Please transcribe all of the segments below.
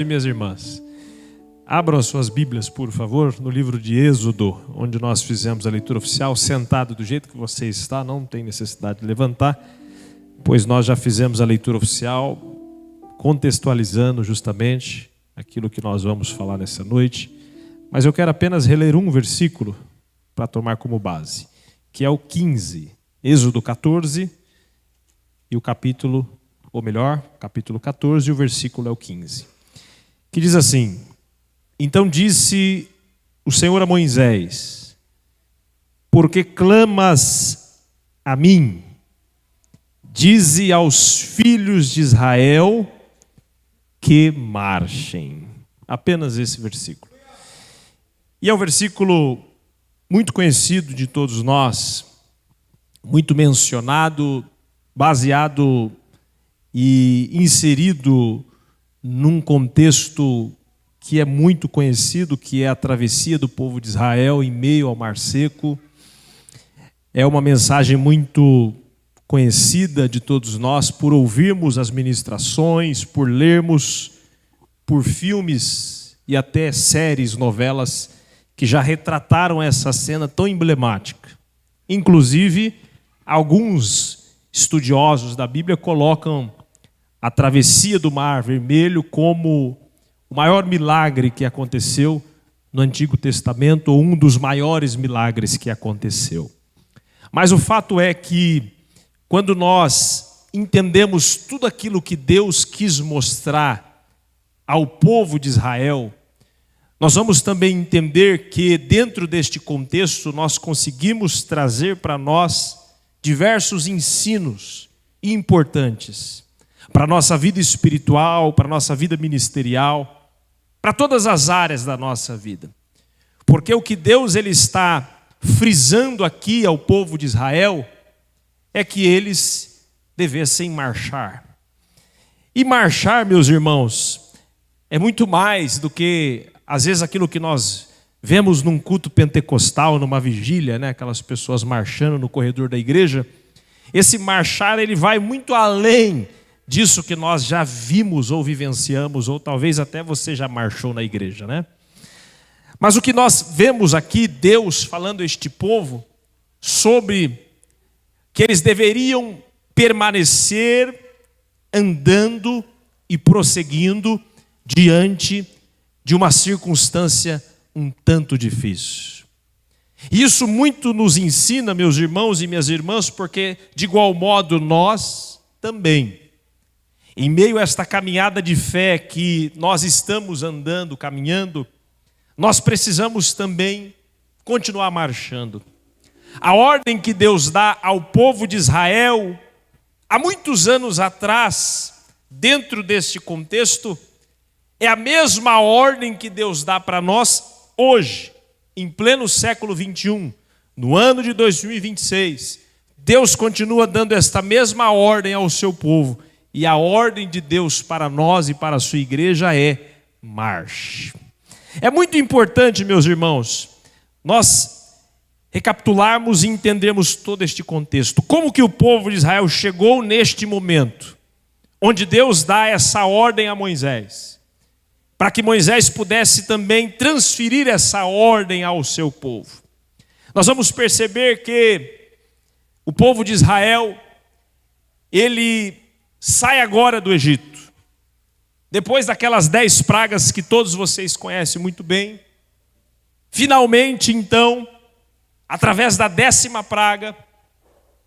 Minhas irmãs, abram as suas Bíblias, por favor, no livro de Êxodo, onde nós fizemos a leitura oficial. Sentado do jeito que você está, não tem necessidade de levantar, pois nós já fizemos a leitura oficial, contextualizando justamente aquilo que nós vamos falar nessa noite. Mas eu quero apenas reler um versículo para tomar como base, que é o 15, Êxodo 14, e o capítulo 14, e o versículo é o 15. Que diz assim: então disse o Senhor a Moisés: porque clamas a mim, dize aos filhos de Israel que marchem. Apenas esse versículo. E é um versículo muito conhecido de todos nós, muito mencionado, baseado e inserido num contexto que é muito conhecido, que é a travessia do povo de Israel em meio ao Mar Seco. É uma mensagem muito conhecida de todos nós por ouvirmos as ministrações, por lermos, por filmes e até séries, novelas que já retrataram essa cena tão emblemática. Inclusive, alguns estudiosos da Bíblia colocam a travessia do Mar Vermelho como o maior milagre que aconteceu no Antigo Testamento, ou um dos maiores milagres que aconteceu. Mas o fato é que, quando nós entendemos tudo aquilo que Deus quis mostrar ao povo de Israel, nós vamos também entender que, dentro deste contexto, nós conseguimos trazer para nós diversos ensinos importantes para a nossa vida espiritual, para a nossa vida ministerial, para todas as áreas da nossa vida. Porque o que Deus ele está frisando aqui ao povo de Israel é que eles devessem marchar. E marchar, meus irmãos, é muito mais do que, às vezes, aquilo que nós vemos num culto pentecostal, numa vigília, né? Aquelas pessoas marchando no corredor da igreja. Esse marchar, ele vai muito além disso que nós já vimos ou vivenciamos, ou talvez até você já marchou na igreja, né? Mas o que nós vemos aqui, Deus falando a este povo, sobre que eles deveriam permanecer andando e prosseguindo diante de uma circunstância um tanto difícil. E isso muito nos ensina, meus irmãos e minhas irmãs, porque de igual modo nós também, em meio a esta caminhada de fé que nós estamos andando, caminhando, nós precisamos também continuar marchando. A ordem que Deus dá ao povo de Israel, há muitos anos atrás, dentro deste contexto, é a mesma ordem que Deus dá para nós hoje, em pleno século 21, no ano de 2026. Deus continua dando esta mesma ordem ao seu povo. E a ordem de Deus para nós e para a sua igreja é: marche. É muito importante, meus irmãos, nós recapitularmos e entendermos todo este contexto. Como que o povo de Israel chegou neste momento, onde Deus dá essa ordem a Moisés, para que Moisés pudesse também transferir essa ordem ao seu povo. Nós vamos perceber que o povo de Israel, ele sai agora do Egito. Depois daquelas 10 pragas que todos vocês conhecem muito bem, finalmente então, através da 10ª praga,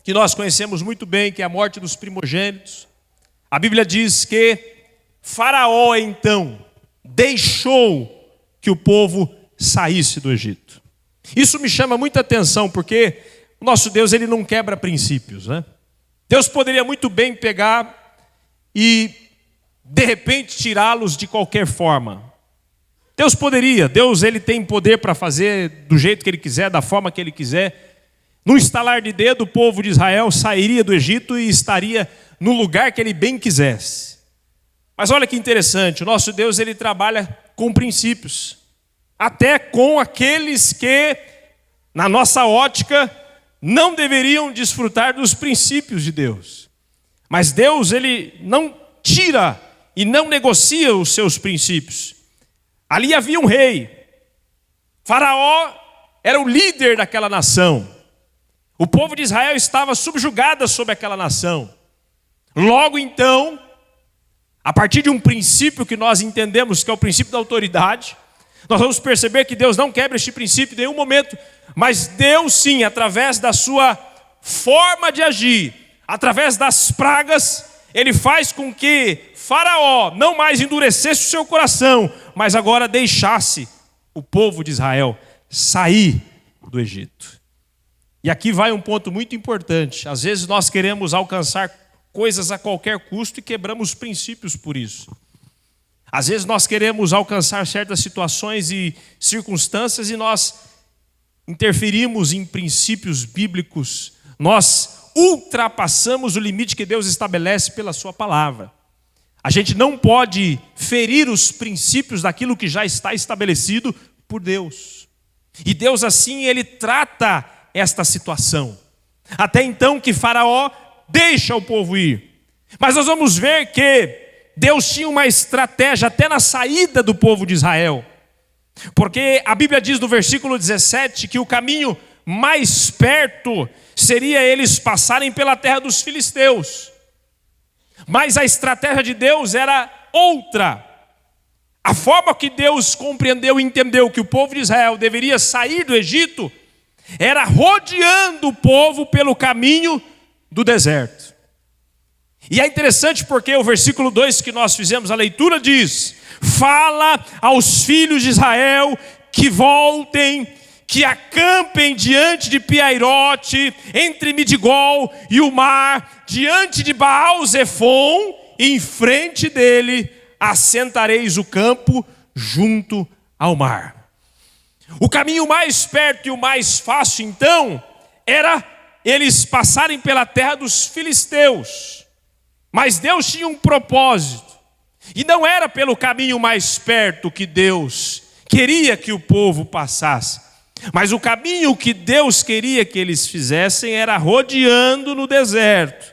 que nós conhecemos muito bem, que é a morte dos primogênitos, a Bíblia diz que Faraó então deixou que o povo saísse do Egito. Isso me chama muita atenção, porque o nosso Deus ele não quebra princípios, né? Deus poderia muito bem pegar e de repente tirá-los de qualquer forma. Deus poderia, Deus ele tem poder para fazer do jeito que ele quiser, da forma que ele quiser. Num estalar de dedo, o povo de Israel sairia do Egito e estaria no lugar que ele bem quisesse. Mas olha que interessante, o nosso Deus ele trabalha com princípios, até com aqueles que, na nossa ótica, não deveriam desfrutar dos princípios de Deus. Mas Deus, ele não tira e não negocia os seus princípios. Ali havia um rei. Faraó era o líder daquela nação. O povo de Israel estava subjugado sobre aquela nação. Logo então, a partir de um princípio que nós entendemos que é o princípio da autoridade, nós vamos perceber que Deus não quebra este princípio em nenhum momento, mas Deus sim, através da sua forma de agir, através das pragas, Ele faz com que Faraó não mais endurecesse o seu coração, mas agora deixasse o povo de Israel sair do Egito. E aqui vai um ponto muito importante. Às vezes nós queremos alcançar coisas a qualquer custo e quebramos princípios por isso. Às vezes nós queremos alcançar certas situações e circunstâncias e nós interferimos em princípios bíblicos. Nós ultrapassamos o limite que Deus estabelece pela sua palavra. A gente não pode ferir os princípios daquilo que já está estabelecido por Deus. E Deus assim, Ele trata esta situação. Até então que Faraó deixa o povo ir. Mas nós vamos ver que Deus tinha uma estratégia até na saída do povo de Israel. Porque a Bíblia diz no versículo 17 que o caminho mais perto seria eles passarem pela terra dos filisteus. Mas a estratégia de Deus era outra. A forma que Deus compreendeu e entendeu que o povo de Israel deveria sair do Egito era rodeando o povo pelo caminho do deserto. E é interessante porque o versículo 2 que nós fizemos a leitura diz: fala aos filhos de Israel que voltem, que acampem diante de Piairote, entre Midigol e o mar, diante de Baal-Zefon, e em frente dele assentareis o campo junto ao mar. O caminho mais perto e o mais fácil então era eles passarem pela terra dos filisteus. Mas Deus tinha um propósito. E não era pelo caminho mais perto que Deus queria que o povo passasse. Mas o caminho que Deus queria que eles fizessem era rodeando no deserto.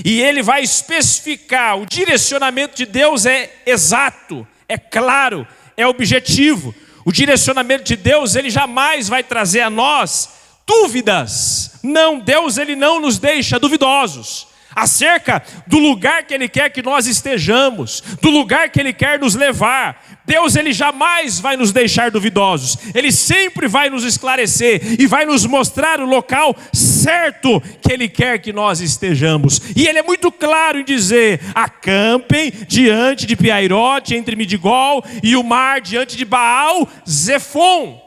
E Ele vai especificar, o direcionamento de Deus é exato, é claro, é objetivo. O direcionamento de Deus, Ele jamais vai trazer a nós dúvidas. Não, Deus Ele não nos deixa duvidosos acerca do lugar que Ele quer que nós estejamos, do lugar que Ele quer nos levar. Deus Ele jamais vai nos deixar duvidosos. Ele sempre vai nos esclarecer e vai nos mostrar o local certo que Ele quer que nós estejamos. E Ele é muito claro em dizer: acampem diante de Piairote, entre Midigol e o mar, diante de Baal-Zefon.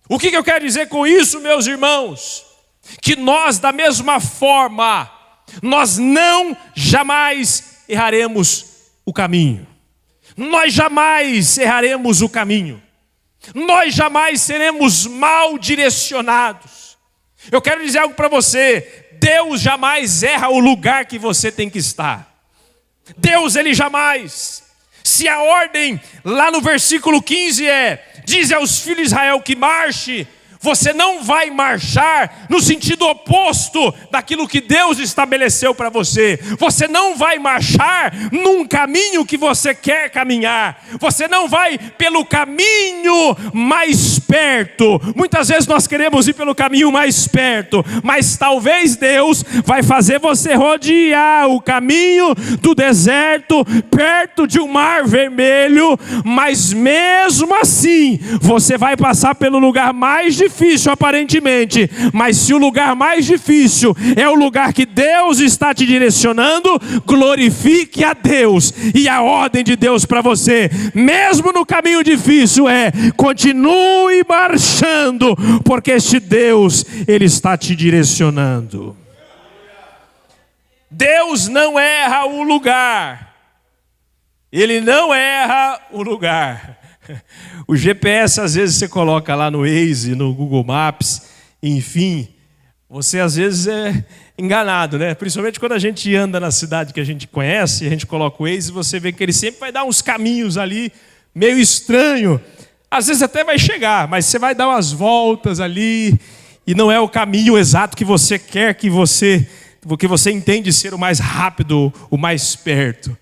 O que eu quero dizer com isso, meus irmãos? Que nós, da mesma forma, nós não jamais erraremos o caminho. Nós jamais erraremos o caminho. Nós jamais seremos mal direcionados. Eu quero dizer algo para você: Deus jamais erra o lugar que você tem que estar. Deus, Ele jamais. Se a ordem lá no versículo 15 diz aos filhos de Israel que marche, você não vai marchar no sentido oposto daquilo que Deus estabeleceu para você. Você não vai marchar num caminho que você quer caminhar. Você não vai pelo caminho mais perto. Muitas vezes nós queremos ir pelo caminho mais perto, mas talvez Deus vai fazer você rodear o caminho do deserto, perto de um mar vermelho, mas mesmo assim, você vai passar pelo lugar mais difícil aparentemente, mas se o lugar mais difícil é o lugar que Deus está te direcionando, glorifique a Deus. E a ordem de Deus para você, mesmo no caminho difícil, continue marchando, porque este Deus, Ele está te direcionando. Deus não erra o lugar. Ele não erra o lugar. O GPS, às vezes você coloca lá no Waze, no Google Maps, enfim, você às vezes é enganado, né? Principalmente quando a gente anda na cidade que a gente conhece, a gente coloca o Waze, você vê que ele sempre vai dar uns caminhos ali, meio estranho. Às vezes até vai chegar, mas você vai dar umas voltas ali, e não é o caminho exato que você quer, que você entende ser o mais rápido, o mais perto.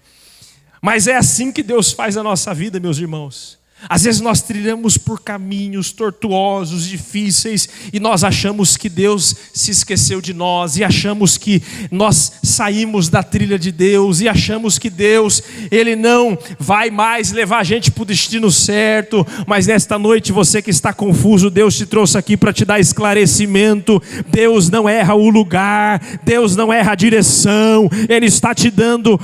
Mas é assim que Deus faz a nossa vida, meus irmãos. Às vezes nós trilhamos por caminhos tortuosos, difíceis, e nós achamos que Deus se esqueceu de nós, e achamos que nós saímos da trilha de Deus, e achamos que Deus, Ele não vai mais levar a gente para o destino certo. Mas nesta noite, você que está confuso, Deus te trouxe aqui para te dar esclarecimento. Deus não erra o lugar, Deus não erra a direção. Ele está te dando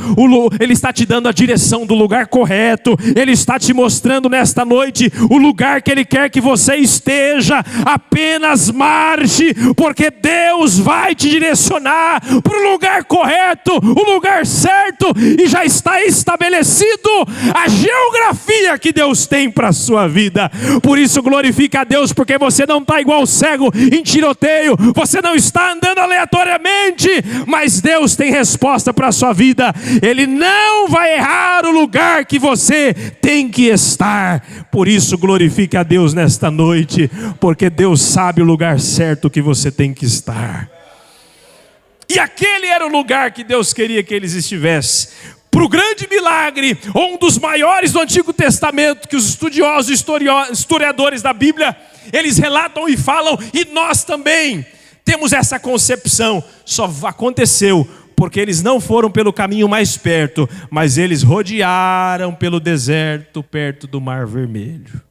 a direção do lugar correto. Ele está te mostrando nesta noite o lugar que Ele quer que você esteja. Apenas marche, porque Deus vai te direcionar para o lugar correto, o lugar certo, e já está estabelecido a geografia que Deus tem para a sua vida. Por isso glorifica a Deus, porque você não está igual cego em tiroteio, você não está andando aleatoriamente, mas Deus tem resposta para a sua vida. Ele não vai errar o lugar que você tem que estar. Por isso glorifique a Deus nesta noite, porque Deus sabe o lugar certo que você tem que estar. E aquele era o lugar que Deus queria que eles estivessem. Para o grande milagre, ou um dos maiores do Antigo Testamento, que os estudiosos, historiadores da Bíblia, eles relatam e falam, e nós também temos essa concepção. Só aconteceu porque eles não foram pelo caminho mais perto, mas eles rodearam pelo deserto, perto do Mar Vermelho.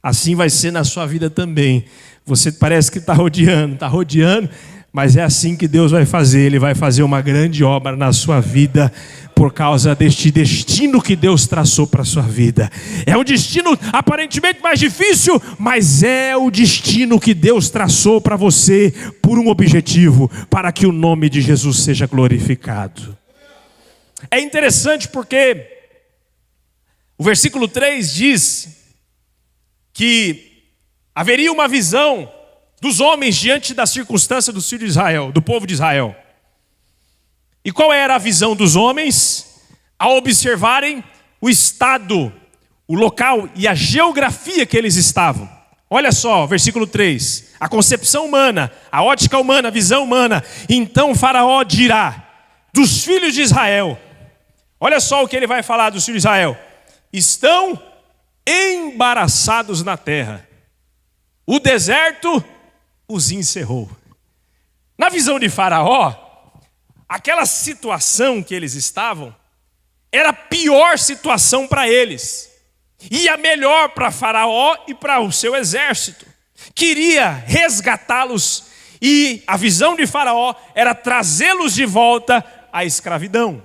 Assim vai ser na sua vida também. Você parece que está rodeando, mas é assim que Deus vai fazer. Ele vai fazer uma grande obra na sua vida, por causa deste destino que Deus traçou para a sua vida. É um destino aparentemente mais difícil, mas é o destino que Deus traçou para você, por um objetivo, para que o nome de Jesus seja glorificado. É interessante porque o versículo 3 diz que haveria uma visão dos homens diante da circunstância dos filhos de Israel, do povo de Israel. E qual era a visão dos homens? Ao observarem o estado, o local e a geografia que eles estavam. Olha só, versículo 3. A concepção humana, a ótica humana, a visão humana. Então Faraó dirá dos filhos de Israel. Olha só o que ele vai falar dos filhos de Israel. Estão embaraçados na terra. O deserto os encerrou. Na visão de Faraó, aquela situação que eles estavam era a pior situação para eles, e a melhor para Faraó e para o seu exército. Queria resgatá-los, e a visão de Faraó era trazê-los de volta à escravidão.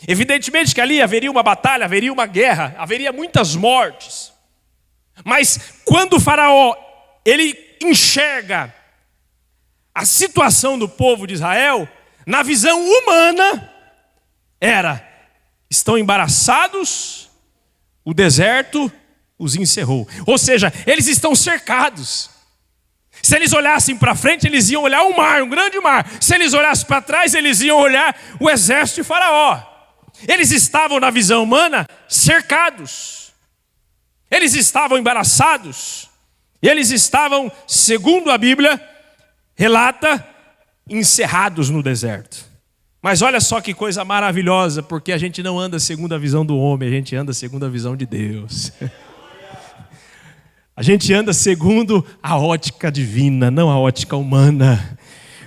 Evidentemente que ali haveria uma batalha, haveria uma guerra, haveria muitas mortes. Mas quando Faraó ele enxerga a situação do povo de Israel, na visão humana, estão embaraçados, o deserto os encerrou. Ou seja, eles estão cercados. Se eles olhassem para frente, eles iam olhar o mar, um grande mar. Se eles olhassem para trás, eles iam olhar o exército de Faraó. Eles estavam, na visão humana, cercados. Eles estavam embaraçados. Eles estavam, segundo a Bíblia relata, encerrados no deserto. Mas olha só que coisa maravilhosa, porque a gente não anda segundo a visão do homem, a gente anda segundo a visão de Deus. A gente anda segundo a ótica divina, não a ótica humana.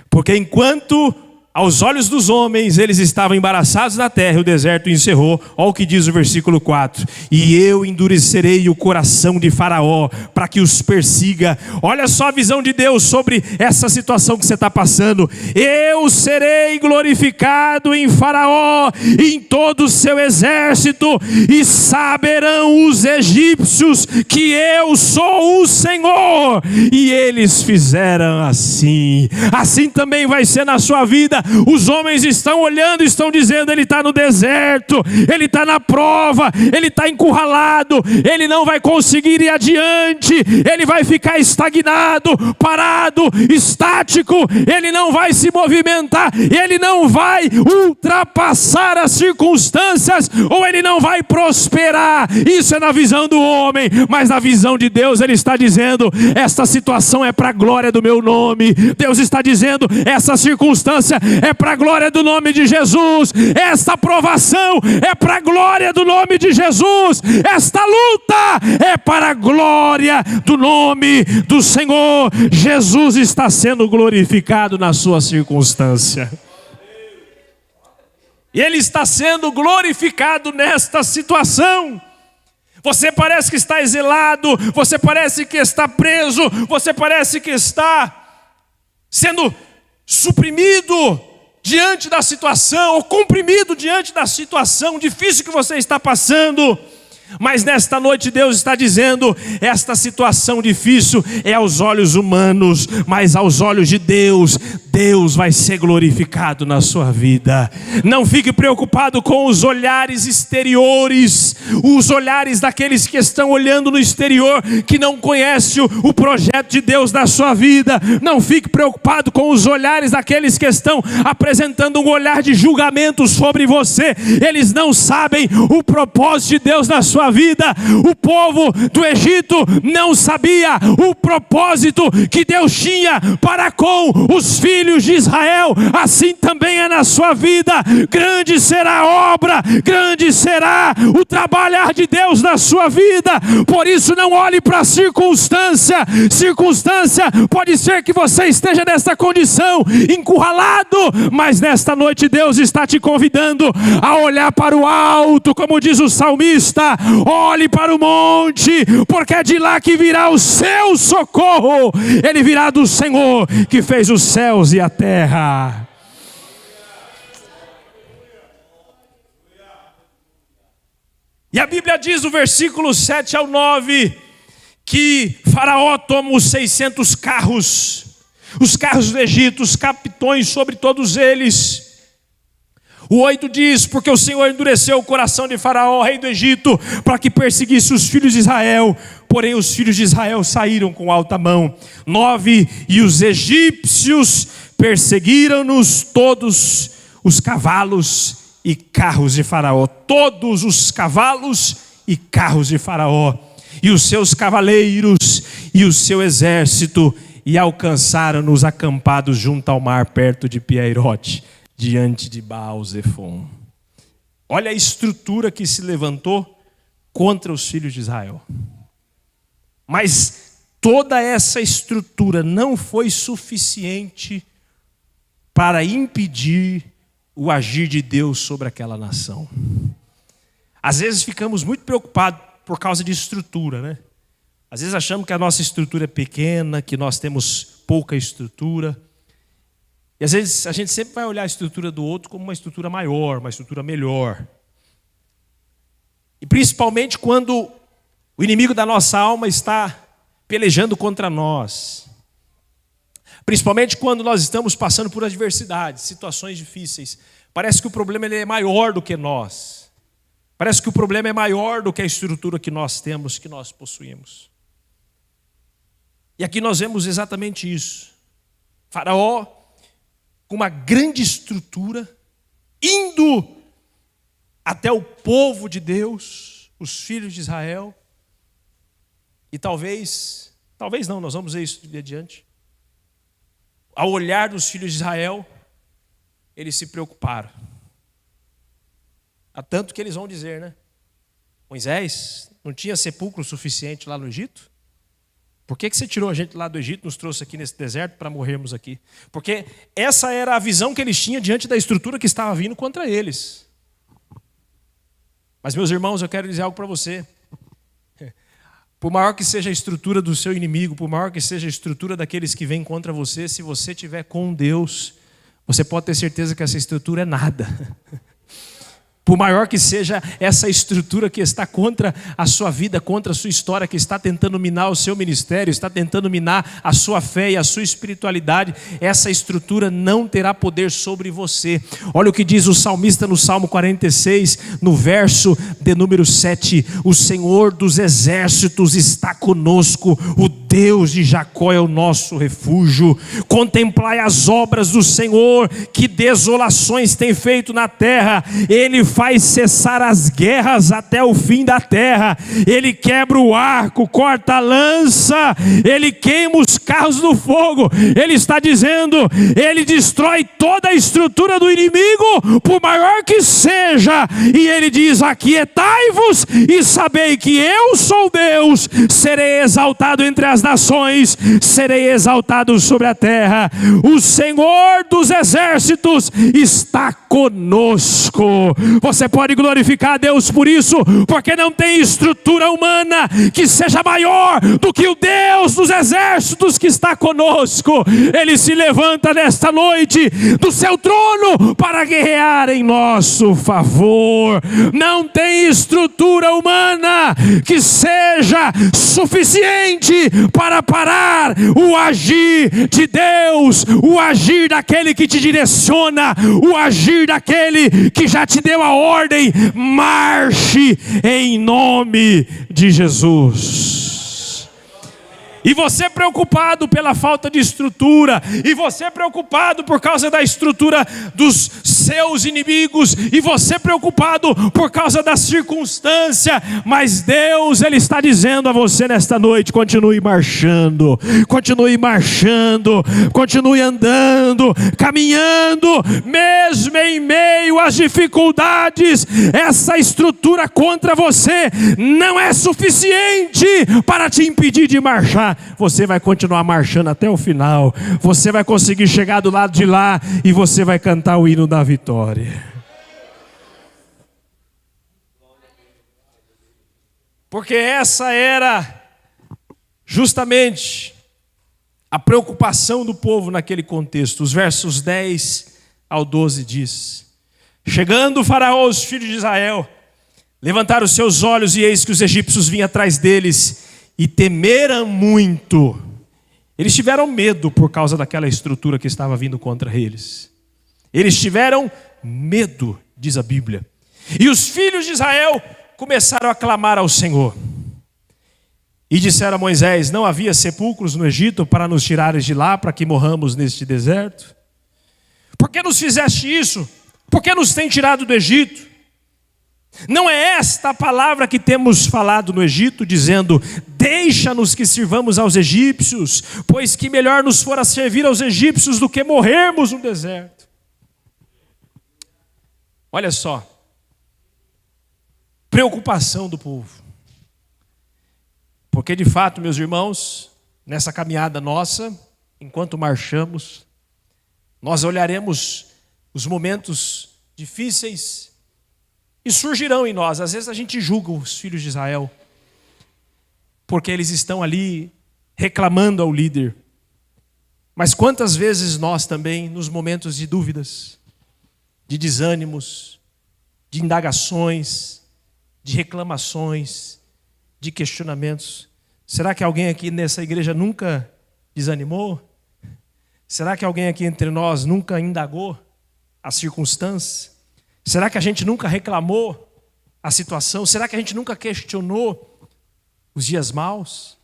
Porque enquanto aos olhos dos homens eles estavam embaraçados na terra e o deserto encerrou, olha o que diz o versículo 4. E eu endurecerei o coração de Faraó para que os persiga. Olha só a visão de Deus sobre essa situação que você está passando. Eu serei glorificado em Faraó e em todo o seu exército, e saberão os egípcios que eu sou o Senhor. E eles fizeram assim. Assim também vai ser na sua vida. Os homens estão olhando, estão dizendo: ele está no deserto, ele está na prova, ele está encurralado, ele não vai conseguir ir adiante, ele vai ficar estagnado, parado, estático, ele não vai se movimentar, ele não vai ultrapassar as circunstâncias, ou ele não vai prosperar. Isso é na visão do homem, mas na visão de Deus ele está dizendo: esta situação é para a glória do meu nome. Deus está dizendo: essa circunstância é para a glória do nome de Jesus. Esta provação é para a glória do nome de Jesus. Esta luta é para a glória do nome do Senhor. Jesus está sendo glorificado na sua circunstância. E Ele está sendo glorificado nesta situação. Você parece que está exilado, você parece que está preso, você parece que está sendo suprimido diante da situação, ou comprimido diante da situação difícil que você está passando. Mas nesta noite Deus está dizendo: esta situação difícil é aos olhos humanos, mas aos olhos de Deus, Deus vai ser glorificado na sua vida. Não fique preocupado com os olhares exteriores, os olhares daqueles que estão olhando no exterior, que não conhecem o projeto de Deus na sua vida. Não fique preocupado com os olhares daqueles que estão apresentando um olhar de julgamento sobre você. Eles não sabem o propósito de Deus na sua vida. O povo do Egito não sabia o propósito que Deus tinha para com os filhos de Israel. Assim também é na sua vida. Grande será a obra, grande será o trabalhar de Deus na sua vida. Por isso não olhe para a circunstância. Circunstância pode ser que você esteja nessa condição, encurralado, mas nesta noite Deus está te convidando a olhar para o alto, como diz o salmista: olhe para o monte, porque é de lá que virá o seu socorro. Ele virá do Senhor que fez os céus e a terra. E a Bíblia diz no versículo 7 ao 9 que Faraó toma os 600 carros, os carros do Egito, os capitões sobre todos eles. O 8 diz: porque o Senhor endureceu o coração de Faraó, rei do Egito, para que perseguisse os filhos de Israel. Porém os filhos de Israel saíram com alta mão. 9: e os egípcios perseguiram-nos todos os cavalos e carros de Faraó. Todos os cavalos e carros de Faraó, e os seus cavaleiros e o seu exército, e alcançaram-nos acampados junto ao mar, perto de Piairote, diante de Baal-Zefon. Olha a estrutura que se levantou contra os filhos de Israel. Mas toda essa estrutura não foi suficiente para impedir o agir de Deus sobre aquela nação. Às vezes ficamos muito preocupados por causa de estrutura, né? Às vezes achamos que a nossa estrutura é pequena, que nós temos pouca estrutura. E às vezes a gente sempre vai olhar a estrutura do outro como uma estrutura maior, uma estrutura melhor. E principalmente quando o inimigo da nossa alma está pelejando contra nós. Principalmente quando nós estamos passando por adversidades, situações difíceis. Parece que o problema ele é maior do que nós. Parece que o problema é maior do que a estrutura que nós temos, que nós possuímos. E aqui nós vemos exatamente isso. Faraó, com uma grande estrutura, indo até o povo de Deus, os filhos de Israel. E talvez não, nós vamos ver isso de adiante. Ao olhar dos filhos de Israel, eles se preocuparam. Há tanto que eles vão dizer, né? Moisés, não tinha sepulcro suficiente lá no Egito? Por que você tirou a gente lá do Egito e nos trouxe aqui nesse deserto para morrermos aqui? Porque essa era a visão que eles tinham diante da estrutura que estava vindo contra eles. Mas, meus irmãos, eu quero dizer algo para você. Por maior que seja a estrutura do seu inimigo, por maior que seja a estrutura daqueles que vêm contra você, se você estiver com Deus, você pode ter certeza que essa estrutura é nada. Por maior que seja essa estrutura que está contra a sua vida, contra a sua história, que está tentando minar o seu ministério, está tentando minar a sua fé e a sua espiritualidade, essa estrutura não terá poder sobre você. Olha o que diz o salmista no Salmo 46, no verso de número 7. O Senhor dos exércitos está conosco, o Deus de Jacó é o nosso refúgio. Contemplai as obras do Senhor, que desolações tem feito na terra. Ele faz cessar as guerras até o fim da terra. Ele quebra o arco, corta a lança, ele queima os carros do fogo. Ele está dizendo, ele destrói toda a estrutura do inimigo, por maior que seja. E ele diz: aquietai-vos e sabei que eu sou Deus. Serei exaltado entre as nações, serei exaltado sobre a terra. O Senhor dos exércitos está conosco. Você pode glorificar a Deus por isso, porque não tem estrutura humana que seja maior do que o Deus dos exércitos que está conosco. Ele se levanta nesta noite do seu trono para guerrear em nosso favor. Não tem estrutura humana que seja suficiente para parar o agir de Deus, o agir daquele que te direciona, o agir daquele que já te deu a ordem: marche em nome de Jesus. E você preocupado pela falta de estrutura, e você preocupado por causa da estrutura dos seus inimigos, e você preocupado por causa da circunstância, mas Deus, Ele está dizendo a você nesta noite: continue marchando, continue marchando, continue andando, caminhando, mesmo em meio às dificuldades. Essa estrutura contra você não é suficiente para te impedir de marchar. Você vai continuar marchando até o final. Você vai conseguir chegar do lado de lá e você vai cantar o hino da vitória. Porque essa era justamente a preocupação do povo naquele contexto. Os versos 10 ao 12 diz: chegando o faraó, os filhos de Israel levantaram os seus olhos, e eis que os egípcios vinham atrás deles, e temeram muito. Eles tiveram medo por causa daquela estrutura que estava vindo contra eles. Eles tiveram medo, diz a Bíblia. E os filhos de Israel começaram a clamar ao Senhor. E disseram a Moisés: não havia sepulcros no Egito para nos tirares de lá, para que morramos neste deserto? Por que nos fizeste isso? Por que nos tem tirado do Egito? Não é esta a palavra que temos falado no Egito, dizendo: deixa-nos que sirvamos aos egípcios, pois que melhor nos fora servir aos egípcios do que morrermos no deserto. Olha só, preocupação do povo. Porque de fato, meus irmãos, nessa caminhada nossa, enquanto marchamos, nós olharemos os momentos difíceis e surgirão em nós. Às vezes a gente julga os filhos de Israel, porque eles estão ali reclamando ao líder. Mas quantas vezes nós também, nos momentos de dúvidas, de desânimos, de indagações, de reclamações, de questionamentos, será que alguém aqui nessa igreja nunca desanimou? Será que alguém aqui entre nós nunca indagou a circunstância? Será que a gente nunca reclamou a situação? Será que a gente nunca questionou os dias maus?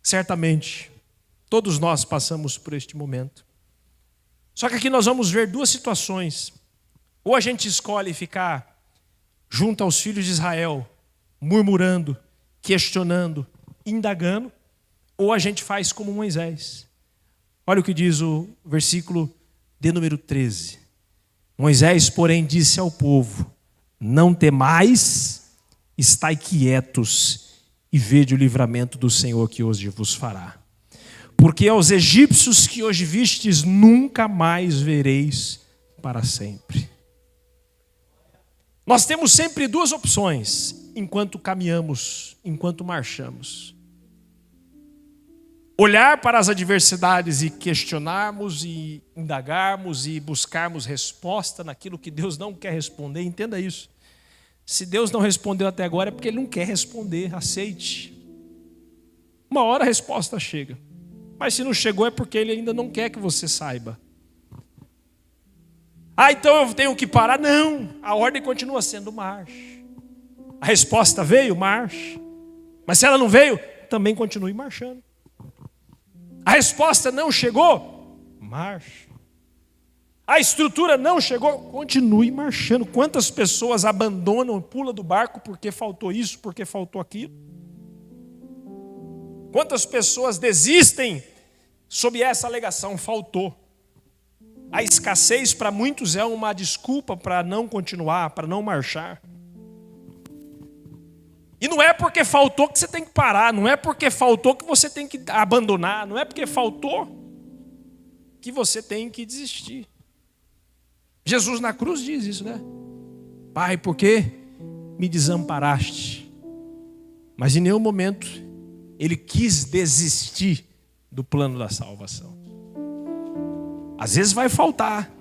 Certamente, todos nós passamos por este momento. Só que aqui nós vamos ver duas situações. Ou a gente escolhe ficar junto aos filhos de Israel, murmurando, questionando, indagando, ou a gente faz como Moisés. Olha o que diz o versículo de número 13. Moisés, porém, disse ao povo: não temais, estai quietos e vede o livramento do Senhor que hoje vos fará. Porque aos egípcios que hoje vistes, nunca mais vereis para sempre. Nós temos sempre duas opções enquanto caminhamos, enquanto marchamos. Olhar para as adversidades e questionarmos e indagarmos e buscarmos resposta naquilo que Deus não quer responder. Entenda isso. Se Deus não respondeu até agora é porque Ele não quer responder. Aceite. Uma hora a resposta chega. Mas se não chegou é porque Ele ainda não quer que você saiba. Então eu tenho que parar. Não, a ordem continua sendo marche. A resposta veio, marche. Mas se ela não veio, também continue marchando. A resposta não chegou, marche. A estrutura não chegou, continue marchando. Quantas pessoas abandonam, pulam do barco porque faltou isso, porque faltou aquilo? Quantas pessoas desistem sob essa alegação? Faltou. A escassez para muitos é uma desculpa para não continuar, para não marchar. E não é porque faltou que você tem que parar, não é porque faltou que você tem que abandonar, não é porque faltou que você tem que desistir. Jesus na cruz diz isso, né? Pai, por que me desamparaste? Mas em nenhum momento ele quis desistir do plano da salvação. Às vezes vai faltar.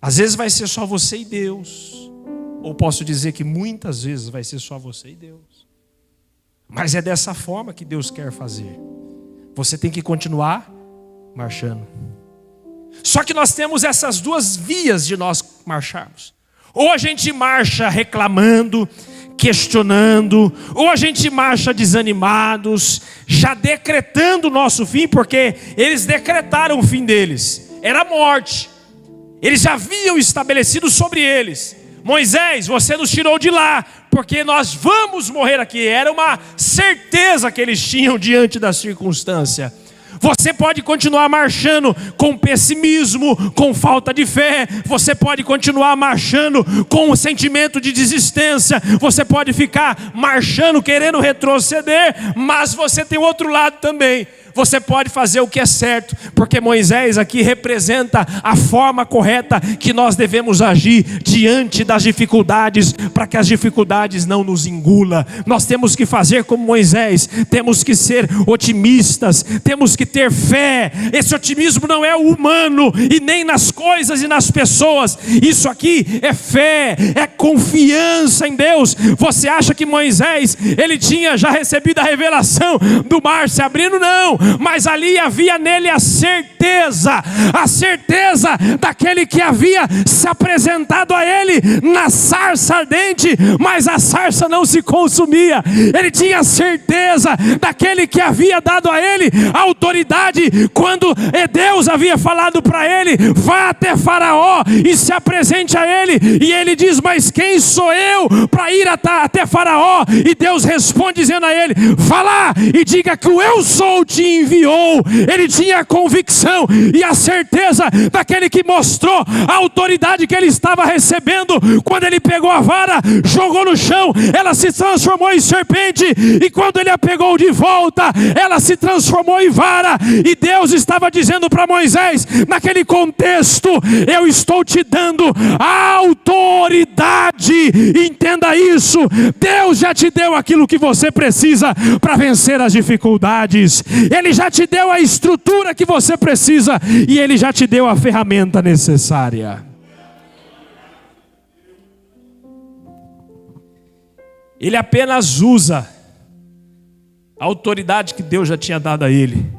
Às vezes vai ser só você e Deus. Ou posso dizer que muitas vezes vai ser só você e Deus. Mas é dessa forma que Deus quer fazer. Você tem que continuar marchando. Só que nós temos essas duas vias de nós marcharmos. Ou a gente marcha reclamando, questionando, ou a gente marcha desanimados, já decretando o nosso fim, porque eles decretaram o fim deles. Era a morte. Eles já haviam estabelecido sobre eles. Moisés, você nos tirou de lá, porque nós vamos morrer aqui. Era uma certeza que eles tinham diante da circunstância. Você pode continuar marchando com pessimismo, com falta de fé. Você pode continuar marchando com um sentimento de desistência. Você pode ficar marchando, querendo retroceder. Mas você tem outro lado também. Você pode fazer o que é certo, porque Moisés aqui representa a forma correta que nós devemos agir diante das dificuldades, para que as dificuldades não nos engula. Nós temos que fazer como Moisés, temos que ser otimistas, temos que ter fé. Esse otimismo não é humano, e nem nas coisas e nas pessoas. Isso aqui é fé, é confiança em Deus. Você acha que Moisés, ele tinha já recebido a revelação do mar se abrindo? Não. Mas ali havia nele a certeza daquele que havia se apresentado a ele na sarça ardente, mas a sarça não se consumia. Ele tinha certeza daquele que havia dado a ele a autoridade, quando Deus havia falado para ele: vá até Faraó e se apresente a ele. E ele diz: mas quem sou eu para ir até Faraó? E Deus responde dizendo a ele: vá lá e diga que o eu sou te enviou. Ele tinha a convicção e a certeza daquele que mostrou a autoridade que ele estava recebendo. Quando ele pegou a vara, jogou no chão, ela se transformou em serpente, e quando ele a pegou de volta, ela se transformou em vara. E Deus estava dizendo para Moisés, naquele contexto: eu estou te dando a autoridade. Entenda isso. Deus já te deu aquilo que você precisa para vencer as dificuldades. Ele já te deu a estrutura que você precisa, e Ele já te deu a ferramenta necessária. Ele apenas usa a autoridade que Deus já tinha dado a ele.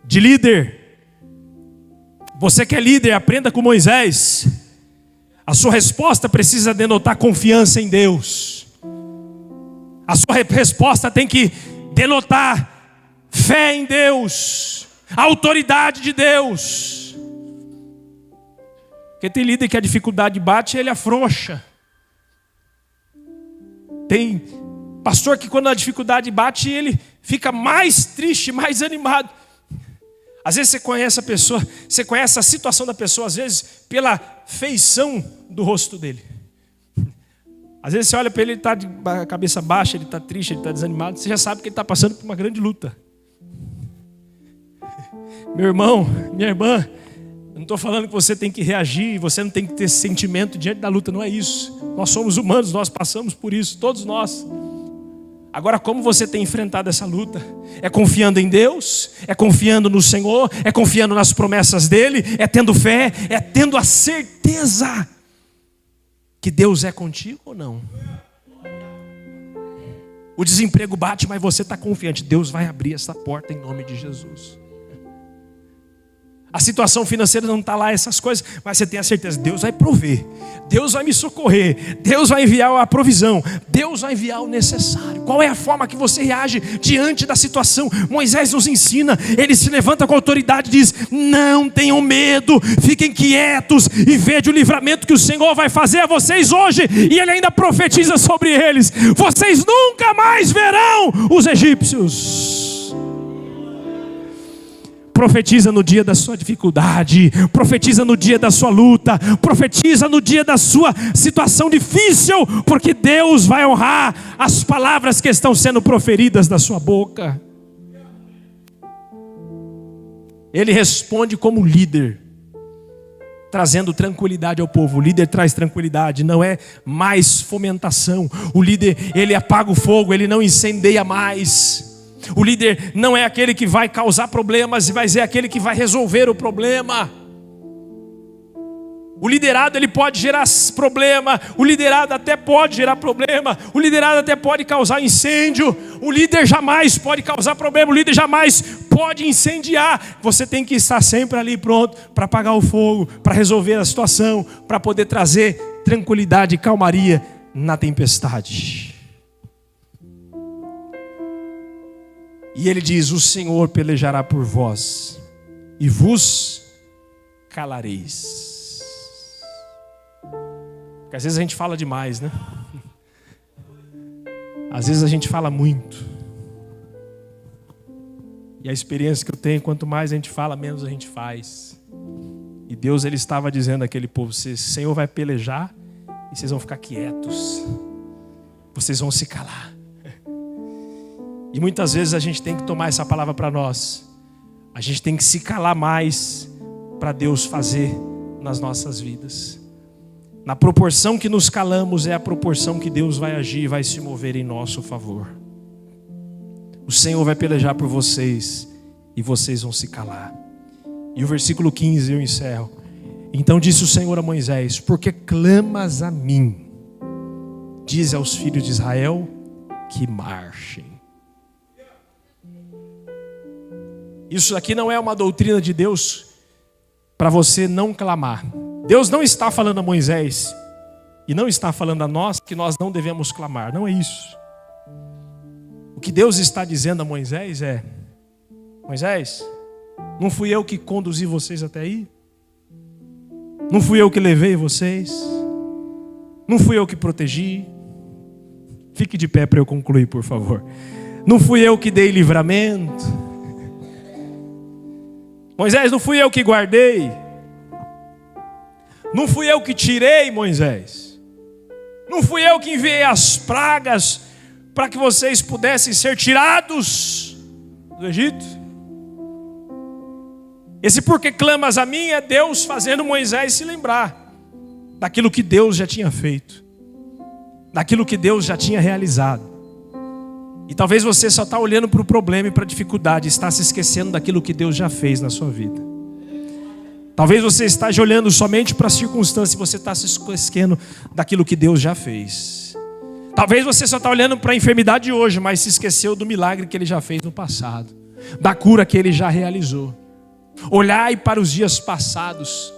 De líder. Você que é líder, aprenda com Moisés. A sua resposta precisa denotar confiança em Deus. A sua resposta tem que denotar fé em Deus, a autoridade de Deus. Porque tem líder que a dificuldade bate e ele afrouxa. Tem pastor que quando a dificuldade bate ele fica mais triste, mais animado. Às vezes você conhece a pessoa, você conhece a situação da pessoa, às vezes pela feição do rosto dele. Às vezes você olha para ele, ele está de cabeça baixa, ele está triste, ele está desanimado. Você já sabe que ele está passando por uma grande luta. Meu irmão, minha irmã, eu não estou falando que você tem que reagir, você não tem que ter sentimento diante da luta, não é isso. Nós somos humanos, nós passamos por isso, todos nós. Agora, como você tem enfrentado essa luta? É confiando em Deus? É confiando no Senhor? É confiando nas promessas dEle? É tendo fé? É tendo a certeza que Deus é contigo ou não? O desemprego bate, mas você está confiante. Deus vai abrir essa porta em nome de Jesus. A situação financeira não está lá, essas coisas, mas você tem a certeza, Deus vai prover, Deus vai me socorrer, Deus vai enviar a provisão, Deus vai enviar o necessário. Qual é a forma que você reage diante da situação? Moisés nos ensina, ele se levanta com autoridade e diz: não tenham medo, fiquem quietos e vejam o livramento que o Senhor vai fazer a vocês hoje. E ele ainda profetiza sobre eles: vocês nunca mais verão os egípcios. Profetiza no dia da sua dificuldade, profetiza no dia da sua luta, profetiza no dia da sua situação difícil, porque Deus vai honrar as palavras que estão sendo proferidas da sua boca. Ele responde como líder, trazendo tranquilidade ao povo. O líder traz tranquilidade, não é mais fomentação. O líder, ele apaga o fogo, ele não incendeia mais. O líder não é aquele que vai causar problemas, mas é aquele que vai resolver o problema. O liderado, ele pode gerar problema, o liderado até pode gerar problema, o liderado até pode causar incêndio, o líder jamais pode causar problema, o líder jamais pode incendiar. Você tem que estar sempre ali pronto para apagar o fogo, para resolver a situação, para poder trazer tranquilidade e calmaria na tempestade. E ele diz: o Senhor pelejará por vós e vos calareis. Porque às vezes a gente fala demais, né? Às vezes a gente fala muito. E a experiência que eu tenho, quanto mais a gente fala, menos a gente faz. E Deus, ele estava dizendo àquele povo: o Senhor vai pelejar e vocês vão ficar quietos. Vocês vão se calar. E muitas vezes a gente tem que tomar essa palavra para nós. A gente tem que se calar mais para Deus fazer nas nossas vidas. Na proporção que nos calamos é a proporção que Deus vai agir e vai se mover em nosso favor. O Senhor vai pelejar por vocês e vocês vão se calar. E o versículo 15 eu encerro. Então disse o Senhor a Moisés: porque clamas a mim, diz aos filhos de Israel que marchem. Isso aqui não é uma doutrina de Deus para você não clamar. Deus não está falando a Moisés e não está falando a nós que nós não devemos clamar. Não é isso. O que Deus está dizendo a Moisés é: Moisés, não fui eu que conduzi vocês até aí? Não fui eu que levei vocês? Não fui eu que protegi? Fique de pé para eu concluir, por favor. Não fui eu que dei livramento? Moisés, não fui eu que guardei? Não fui eu que tirei, Moisés? Não fui eu que enviei as pragas para que vocês pudessem ser tirados do Egito? Esse porque clamas a mim é Deus fazendo Moisés se lembrar daquilo que Deus já tinha feito, daquilo que Deus já tinha realizado. E talvez você só está olhando para o problema e para a dificuldade, está se esquecendo daquilo que Deus já fez na sua vida. Talvez você esteja olhando somente para as circunstâncias e você está se esquecendo daquilo que Deus já fez. Talvez você só está olhando para a enfermidade de hoje, mas se esqueceu do milagre que Ele já fez no passado, da cura que Ele já realizou. Olhai para os dias passados,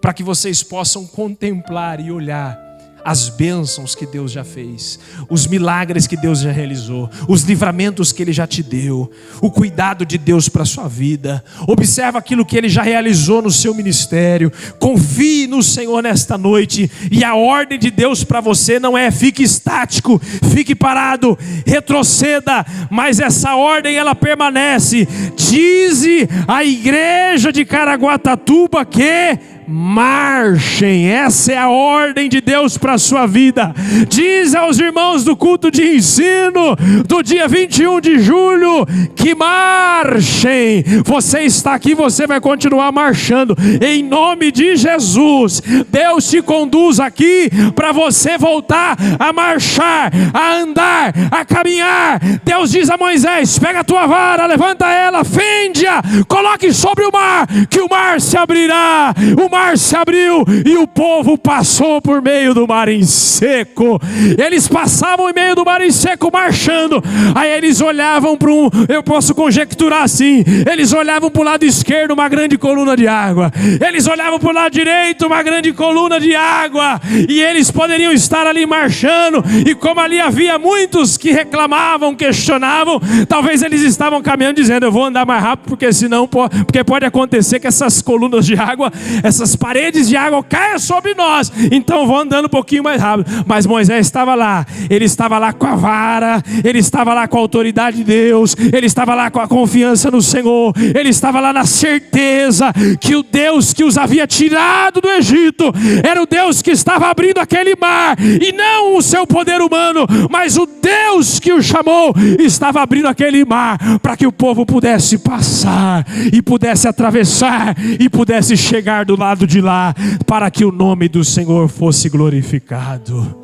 para que vocês possam contemplar e olhar as bênçãos que Deus já fez, os milagres que Deus já realizou, os livramentos que Ele já te deu, o cuidado de Deus para a sua vida. Observa aquilo que Ele já realizou no seu ministério. Confie no Senhor nesta noite. E a ordem de Deus para você não é fique estático, fique parado, retroceda, mas essa ordem ela permanece. Dize à igreja de Caraguatatuba que marchem. Essa é a ordem de Deus para a sua vida. Diz aos irmãos do culto de ensino do dia 21 de julho que marchem. Você está aqui, você vai continuar marchando em nome de Jesus. Deus te conduz aqui para você voltar a marchar, a andar, a caminhar. Deus diz a Moisés: pega a tua vara, levanta ela, fende-a, coloque sobre o mar, que o mar se abrirá. O mar mar se abriu e o povo passou por meio do mar em seco. Eles passavam em meio do mar em seco marchando. Aí eles olhavam para eu posso conjecturar assim, eles olhavam para o lado esquerdo, uma grande coluna de água. Eles olhavam para o lado direito, uma grande coluna de água. E eles poderiam estar ali marchando. E como ali havia muitos que reclamavam, questionavam, talvez eles estavam caminhando dizendo: eu vou andar mais rápido, porque pode acontecer que essas colunas de água, essas paredes de água caiam sobre nós. Então eu vou andando um pouquinho mais rápido. Mas Moisés estava lá. Ele estava lá com a vara. Ele estava lá com a autoridade de Deus. Ele estava lá com a confiança no Senhor. Ele estava lá na certeza que o Deus que os havia tirado do Egito era o Deus que estava abrindo aquele mar, e não o seu poder humano, mas o Deus que o chamou estava abrindo aquele mar para que o povo pudesse passar e pudesse atravessar e pudesse chegar do lado de lá, para que o nome do Senhor fosse glorificado.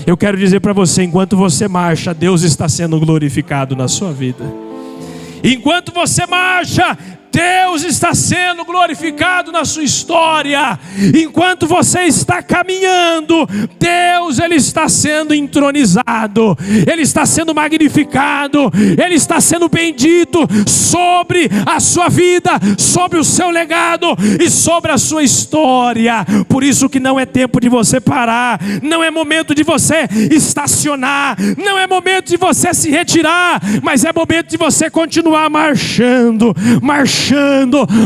Eu quero dizer para você, enquanto você marcha, Deus está sendo glorificado na sua vida. Enquanto você marcha, Deus está sendo glorificado na sua história. Enquanto você está caminhando, Deus, Ele está sendo entronizado, Ele está sendo magnificado, Ele está sendo bendito sobre a sua vida, sobre o seu legado e sobre a sua história. Por isso que não é tempo de você parar, não é momento de você estacionar, não é momento de você se retirar, mas é momento de você continuar marchando.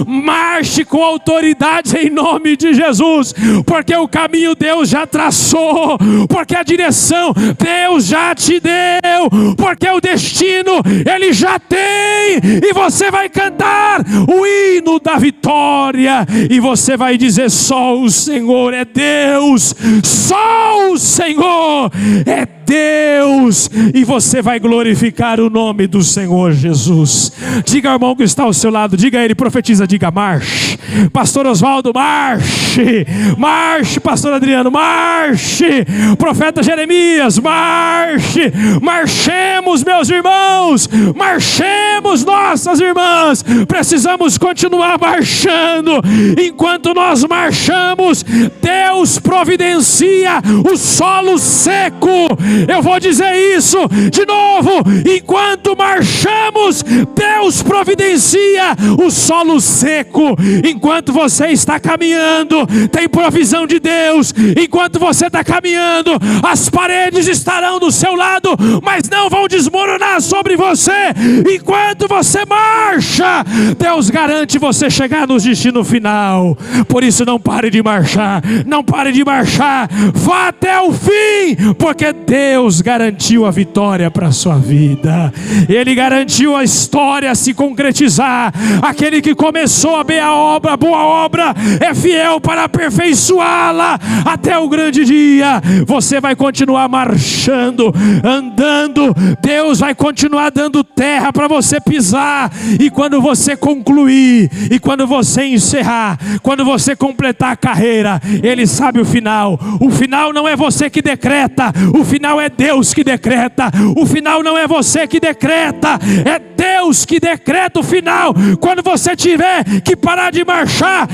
Marche com autoridade em nome de Jesus, porque o caminho Deus já traçou, porque a direção Deus já te deu, porque o destino Ele já tem, e você vai cantar o hino da vitória, e você vai dizer: só o Senhor é Deus, só o Senhor é Deus, e você vai glorificar o nome do Senhor Jesus. Diga ao irmão que está ao seu lado, diga a ele, profetiza, diga: marche. Pastor Oswaldo, marche. Marche, pastor Adriano, marche. Profeta Jeremias, marche. Marchemos, meus irmãos, marchemos, nossas irmãs. Precisamos continuar marchando. Enquanto nós marchamos, Deus providencia o solo seco. Eu vou dizer isso de novo: enquanto marchamos, Deus providencia o solo seco. Enquanto você está caminhando, tem provisão de Deus. Enquanto você está caminhando, as paredes estarão do seu lado, mas não vão desmoronar sobre você. Enquanto você marcha, Deus garante você chegar no destino final. Por isso, não pare de marchar, não pare de marchar, vá até o fim, porque Deus garantiu a vitória para a sua vida. Ele garantiu a história se concretizar. Aquele que começou a boa obra é fiel para aperfeiçoá-la até o grande dia. Você vai continuar marchando, andando. Deus vai continuar dando terra para você pisar. E quando você concluir, e quando você encerrar, quando você completar a carreira, Ele sabe o final. O final não é você que decreta, o final é Deus que decreta. O final não é você que decreta, é Deus que decreta o final. Quando você tiver que parar de marchar,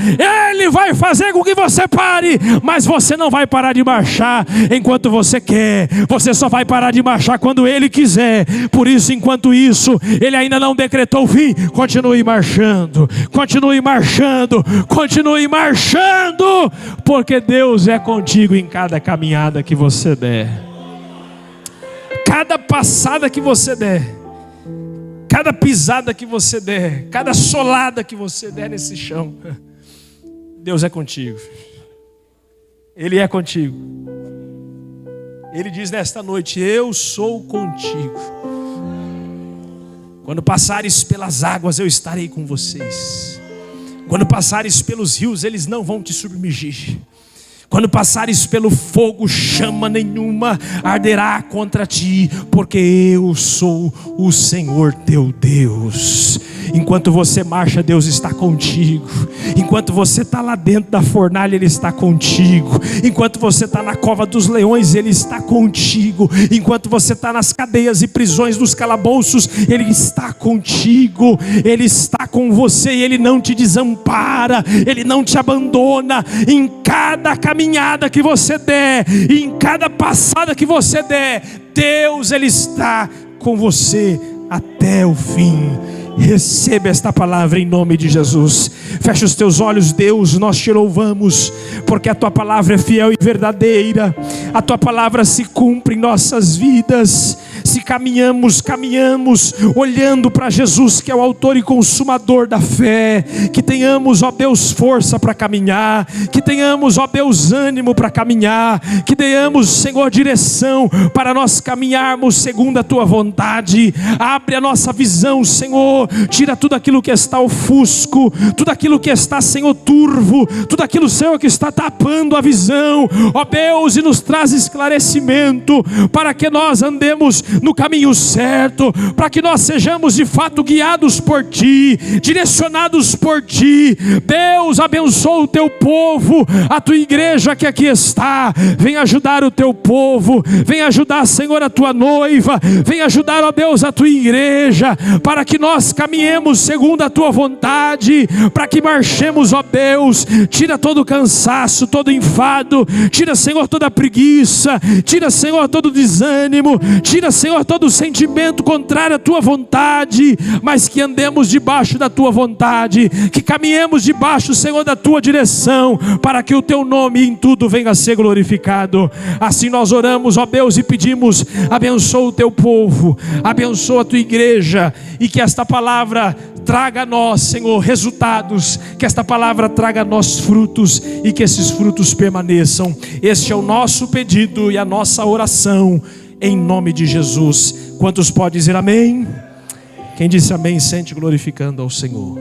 Ele vai fazer com que você pare, mas você não vai parar de marchar enquanto você quer. Você só vai parar de marchar quando Ele quiser. Por isso, enquanto isso, Ele ainda não decretou o fim, continue marchando, continue marchando, continue marchando, porque Deus é contigo em cada caminhada que você der. Cada passada que você der, cada pisada que você der, cada solada que você der nesse chão, Deus é contigo. Ele é contigo. Ele diz nesta noite: eu sou contigo. Quando passares pelas águas, eu estarei com vocês. Quando passares pelos rios, eles não vão te submergir. Quando passares pelo fogo, chama nenhuma arderá contra ti, porque eu sou o Senhor teu Deus. Enquanto você marcha, Deus está contigo. Enquanto você está lá dentro da fornalha, Ele está contigo. Enquanto você está na cova dos leões, Ele está contigo. Enquanto você está nas cadeias e prisões dos calabouços, Ele está contigo. Ele está com você e Ele não te desampara, Ele não te abandona. Em cada caminhada que você der, em cada passada que você der, Deus, Ele está com você até o fim. Receba esta palavra em nome de Jesus. Fecha os teus olhos, Deus, nós te louvamos, porque a tua palavra é fiel e verdadeira. A tua palavra se cumpre em nossas vidas. Se caminhamos olhando para Jesus, que é o autor e consumador da fé. Que tenhamos, ó Deus, força para caminhar. Que tenhamos, ó Deus, ânimo para caminhar. Que tenhamos, Senhor, direção para nós caminharmos segundo a tua vontade. Abre a nossa visão, Senhor. Tira tudo aquilo que está ofusco, tudo aquilo que está, Senhor, turvo, tudo aquilo, Senhor, que está tapando a visão, ó Deus, e nos traz esclarecimento, para que nós andemos no caminho certo, para que nós sejamos de fato guiados por Ti, direcionados por Ti. Deus, abençoa o Teu povo, a Tua igreja que aqui está. Vem ajudar o Teu povo, vem ajudar, Senhor, a Tua noiva, vem ajudar, ó Deus, a Tua igreja, para que nós caminhemos segundo a Tua vontade, para que marchemos, ó Deus. Tira todo o cansaço, todo o enfado, tira, Senhor, toda a preguiça, tira, Senhor, todo o desânimo, tira, Senhor, todo o sentimento contrário à Tua vontade, mas que andemos debaixo da Tua vontade, que caminhemos debaixo, Senhor, da Tua direção, para que o Teu nome em tudo venha a ser glorificado. Assim nós oramos, ó Deus, e pedimos: abençoa o Teu povo, abençoa a Tua igreja, e que esta palavra traga a nós, Senhor, resultados, que esta palavra traga a nós frutos, e que esses frutos permaneçam. Este é o nosso pedido e a nossa oração, em nome de Jesus. Quantos podem dizer amém? Quem disse amém, sente glorificando ao Senhor.